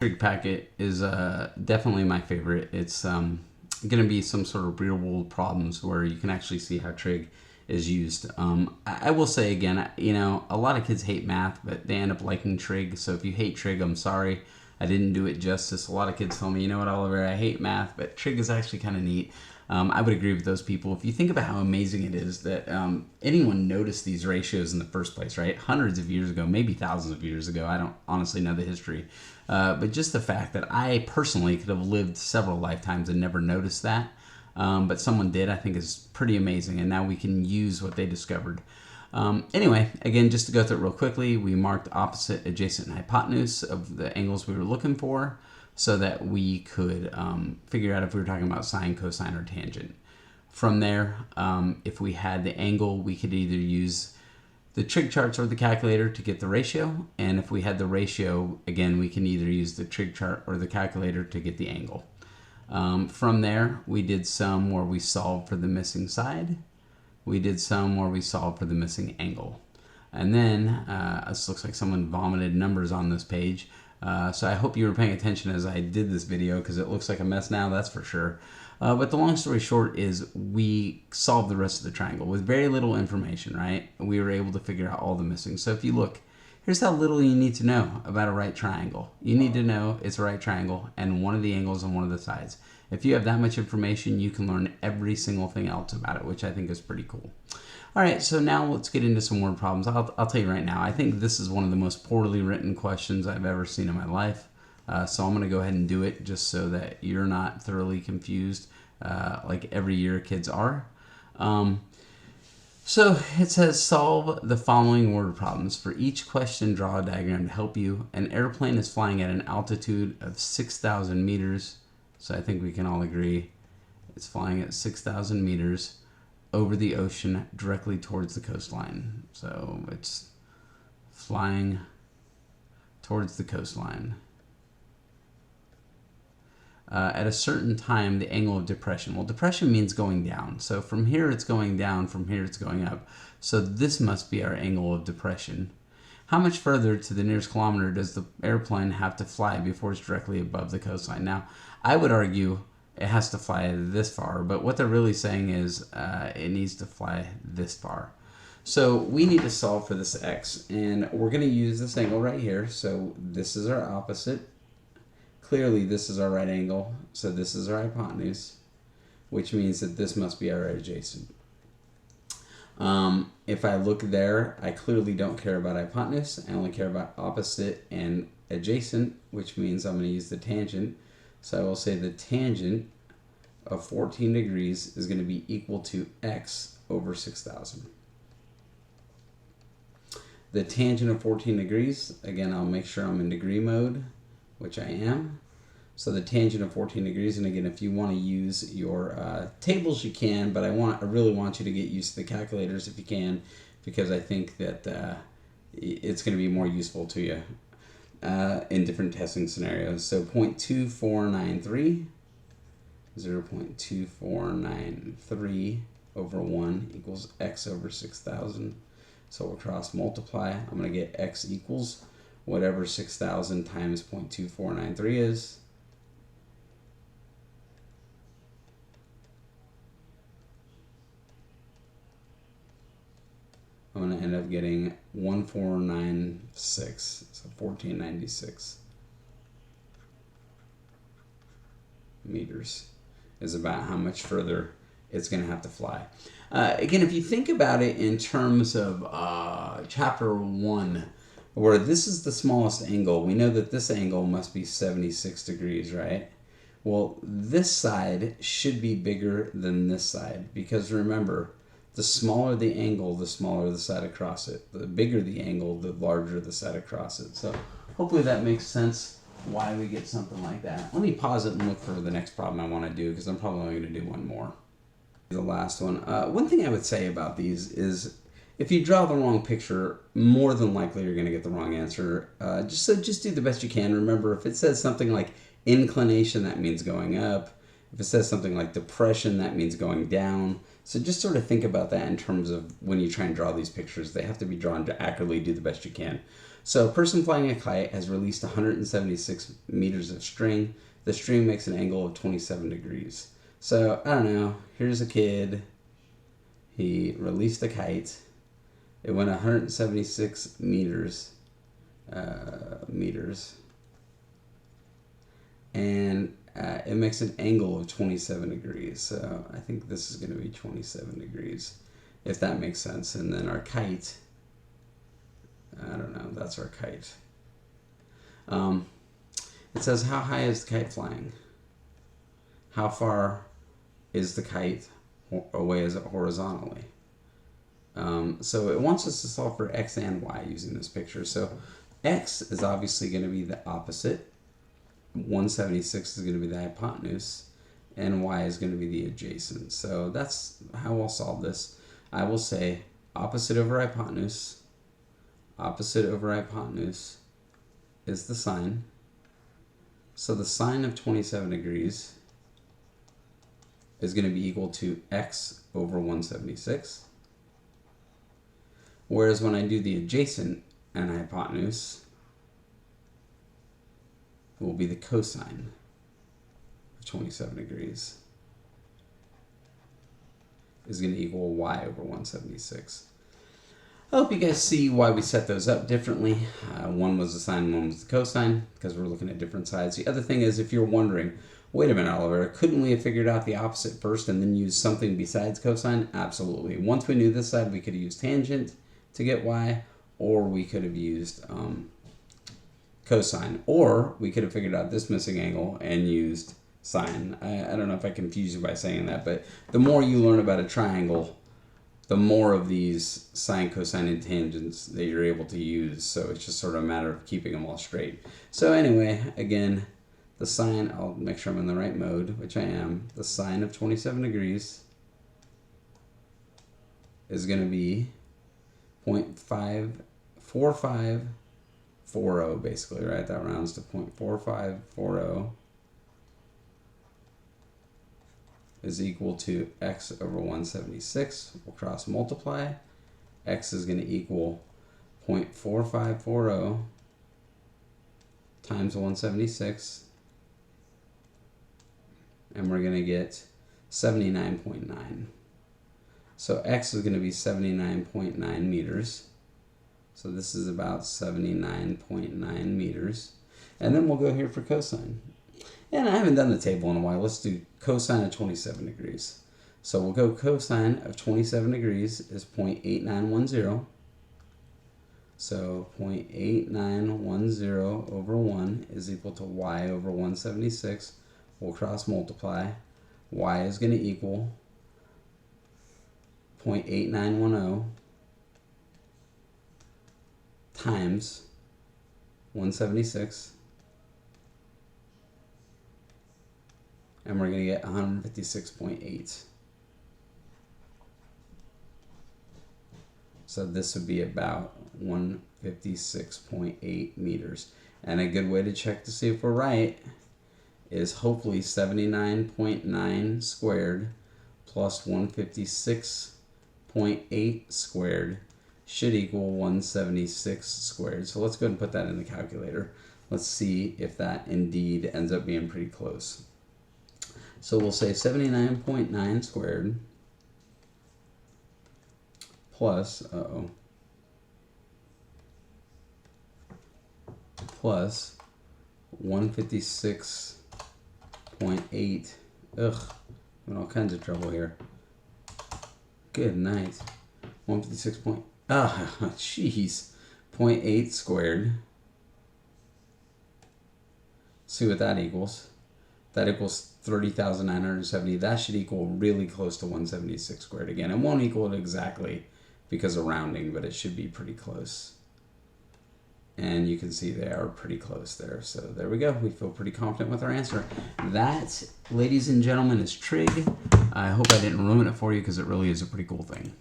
Trig Packet is definitely my favorite. It's going to be some sort of real world problems where you can actually see how trig is used. I will say again, a lot of kids hate math, but they end up liking trig. So if you hate trig, I'm sorry. I didn't do it justice. A lot of kids tell me, you know what, Oliver, I hate math, but trig is actually kind of neat. I would agree with those people. If you think about how amazing it is that anyone noticed these ratios in the first place, right? Hundreds of years ago, maybe thousands of years ago. I don't honestly know the history. But just the fact that I personally could have lived several lifetimes and never noticed that, but someone did, I think is pretty amazing. And now we can use what they discovered. Anyway, again, just to go through it real quickly, we marked opposite, adjacent, and hypotenuse of the angles we were looking for so that we could figure out if we were talking about sine, cosine, or tangent. From there, if we had the angle, we could either use the trig charts or the calculator to get the ratio, and if we had the ratio, again, we can either use the trig chart or the calculator to get the angle. From there, we did some where we solved for the missing side. We did some where we solved for the missing angle. And then, this looks like someone vomited numbers on this page. So I hope you were paying attention as I did this video because it looks like a mess now, that's for sure. But the long story short is we solved the rest of the triangle with very little information, right? We were able to figure out all the missing. So if you look, here's how little you need to know about a right triangle. You need to know it's a right triangle and one of the angles on one of the sides. If you have that much information, you can learn every single thing else about it, which I think is pretty cool. All right, so now let's get into some word problems. I'll tell you right now, I think this is one of the most poorly written questions I've ever seen in my life. So I'm going to go ahead and do it just so that you're not thoroughly confused like every year kids are. So it says solve the following word problems. For each question, draw a diagram to help you. An airplane is flying at an altitude of 6,000 meters. So I think we can all agree it's flying at 6,000 meters over the ocean directly towards the coastline. So it's flying towards the coastline. At a certain time, the angle of depression. Well, depression means going down. So from here it's going down, from here it's going up. So this must be our angle of depression. How much further to the nearest kilometer does the airplane have to fly before it's directly above the coastline? Now, I would argue it has to fly this far, but what they're really saying is it needs to fly this far. So we need to solve for this x, and we're going to use this angle right here. So this is our opposite. Clearly, this is our right angle, so this is our hypotenuse, which means that this must be our adjacent. If I look there, I clearly don't care about hypotenuse. I only care about opposite and adjacent, which means I'm going to use the tangent. So I will say the tangent of 14 degrees is going to be equal to x over 6,000. The tangent of 14 degrees, again, I'll make sure I'm in degree mode, which I am. So the tangent of 14 degrees, and again, if you want to use your tables, you can, but I really want you to get used to the calculators if you can, because I think that it's going to be more useful to you in different testing scenarios. So 0.2493, 0.2493 over 1 equals x over 6,000. So we'll cross multiply. I'm going to get x equals whatever 6,000 times 0.2493 is. I'm going to end up getting 1496, so 1496 meters is about how much further it's going to have to fly. Again, if you think about it in terms of chapter 1, where this is the smallest angle, we know that this angle must be 76 degrees, right? Well, this side should be bigger than this side, because remember, the smaller the angle, the smaller the side across it. The bigger the angle, the larger the side across it. So hopefully that makes sense why we get something like that. Let me pause it and look for the next problem I want to do, because I'm probably only going to do one more. The last one. One thing I would say about these is if you draw the wrong picture, more than likely you're going to get the wrong answer. Just do the best you can. Remember, if it says something like inclination, that means going up. If it says something like depression, that means going down. So just sort of think about that in terms of when you try and draw these pictures. They have to be drawn to accurately, do the best you can. So a person flying a kite has released 176 meters of string. The string makes an angle of 27 degrees. So, I don't know, here's a kid. He released a kite. It went 176 meters. And it makes an angle of 27 degrees. So I think this is going to be 27 degrees, if that makes sense. And then our kite, I don't know, that's our kite. It says, how high is the kite flying? How far is the kite away is it horizontally? So it wants us to solve for x and y using this picture. So x is obviously going to be the opposite. 176 is going to be the hypotenuse, and y is going to be the adjacent. So that's how we'll solve this. I will say opposite over hypotenuse. Opposite over hypotenuse is the sine. So the sine of 27 degrees is going to be equal to x over 176. Whereas when I do the adjacent and hypotenuse, it will be the cosine of 27 degrees is going to equal y over 176. I hope you guys see why we set those up differently. One was the sine, one was the cosine, because we're looking at different sides. The other thing is, if you're wondering, wait a minute, Oliver, couldn't we have figured out the opposite first and then use something besides cosine? Absolutely. Once we knew this side, we could have used tangent to get y, or we could have used cosine, or we could have figured out this missing angle and used sine. I don't know if I confused you by saying that, but the more you learn about a triangle, the more of these sine, cosine, and tangents that you're able to use. So it's just sort of a matter of keeping them all straight. So anyway, again, the sine, I'll make sure I'm in the right mode, which I am. The sine of 27 degrees is going to be 0.54540, basically, right? That rounds to 0.4540 is equal to x over 176. We'll cross multiply. X is going to equal 0.4540 times 176. And we're going to get 79.9. So x is going to be 79.9 meters. So this is about 79.9 meters. And then we'll go here for cosine. And I haven't done the table in a while. Let's do cosine of 27 degrees. So we'll go cosine of 27 degrees is 0.8910. So 0.8910 over 1 is equal to y over 176. We'll cross multiply. Y is going to equal 0.8910 times 176. And we're going to get 156.8. So this would be about 156.8 meters. And a good way to check to see if we're right is hopefully 79.9 squared plus 156.8 squared should equal 176 squared. So let's go ahead and put that in the calculator. Let's see if that indeed ends up being pretty close. So we'll say 79.9 squared plus, plus 156.8. Ugh, I'm in all kinds of trouble here. Good night. 156 point, jeez, 0.8 squared. See what that equals. That equals 30,970. That should equal really close to 176 squared again. It won't equal it exactly because of rounding, but it should be pretty close. And you can see they are pretty close there. So there we go. We feel pretty confident with our answer. That, ladies and gentlemen, is trig. I hope I didn't ruin it for you because it really is a pretty cool thing.